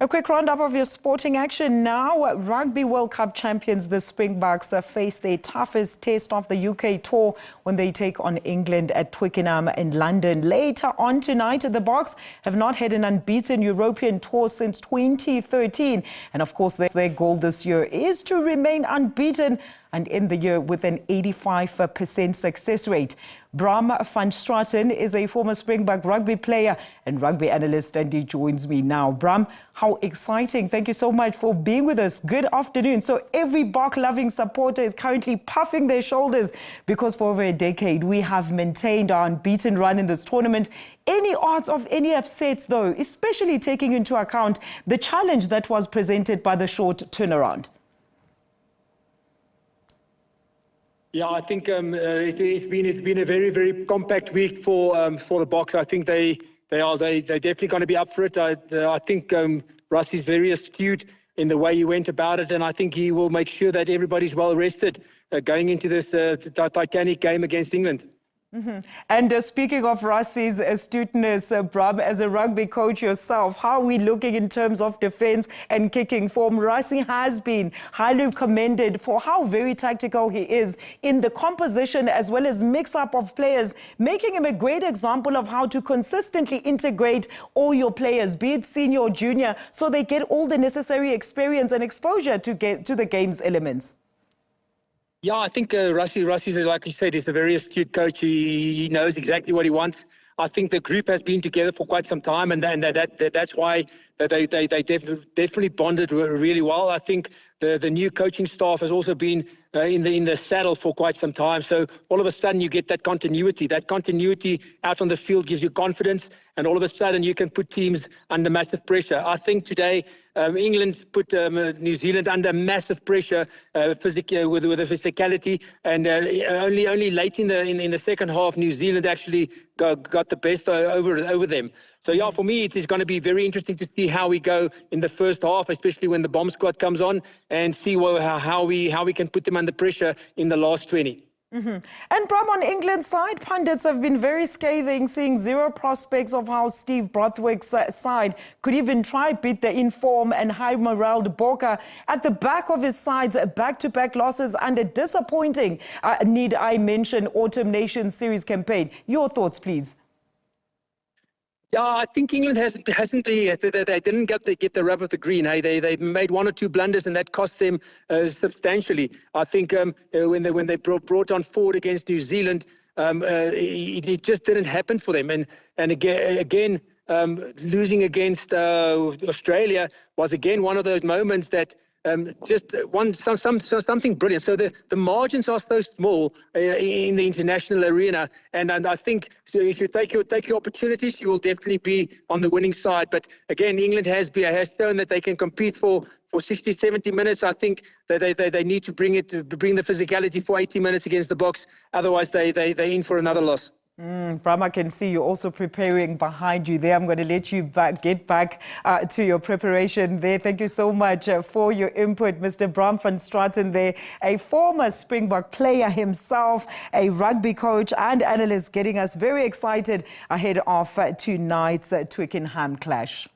A quick roundup of your sporting action now. Rugby World Cup champions, the Springboks, face their toughest test of the UK tour when they take on England at Twickenham in London. Later on tonight, the Boks have not had an unbeaten European tour since 2013. And of course, their goal this year is to remain unbeaten and end the year with an 85% success rate. Braam van Straaten is a former Springbok rugby player and rugby analyst, and he joins me now. Braam, how exciting. Thank you so much for being with us. Good afternoon. So every Bok-loving supporter is currently puffing their shoulders because for over a decade we have maintained our unbeaten run in this tournament. Any odds of any upsets, though, especially taking into account the challenge that was presented by the short turnaround? Yeah, I think it's been a very, very compact week for the Boks. I think they're definitely going to be up for it. I think Russ is very astute in the way he went about it, and I think he will make sure that everybody's well rested going into this titanic game against England. And speaking of Russ's astuteness, Braam, as a rugby coach yourself, how are we looking in terms of defence and kicking form? Russi has been highly commended for how very tactical he is in the composition as well as mix-up of players, making him a great example of how to consistently integrate all your players, be it senior or junior, so they get all the necessary experience and exposure to get to the game's elements. Yeah, I think Russi's, like you said, is a very astute coach. He knows exactly what he wants. I think the group has been together for quite some time, and that's why they definitely bonded really well. I think the new coaching staff has also been in the saddle for quite some time. So all of a sudden you get that continuity. That continuity out on the field gives you confidence, and all of a sudden you can put teams under massive pressure. I think today England put New Zealand under massive pressure with the physicality, and only late in the second half New Zealand actually got the best over them. So yeah, for me it is going to be very interesting to see how we go in the first half, especially when the bomb squad comes on, and see how we can put them under pressure in the last 20. And Braam, on England's side, pundits have been very scathing, seeing zero prospects of how Steve Brothwick's side could even try beat the inform and high morale Boks at the back of his side's back-to-back losses and a disappointing, need I mention, Autumn Nations Series campaign. Your thoughts, please. Yeah, I think England they didn't get the rub of the green. They made one or two blunders, and that cost them substantially. I think when they brought on forward against New Zealand, it just didn't happen for them. And again, losing against Australia was again one of those moments that something brilliant. So the margins are so small in the international arena, and I think so if you take your opportunities, you will definitely be on the winning side. But again, England has shown that they can compete for 60, 70 minutes. I think that they need to bring the physicality for 80 minutes against the Boks. Otherwise, they're in for another loss. Braam, I can see you're also preparing behind you there. I'm going to let you get back to your preparation there. Thank you so much for your input, Mr. Braam van Straaten there, a former Springbok player himself, a rugby coach and analyst, getting us very excited ahead of tonight's Twickenham clash.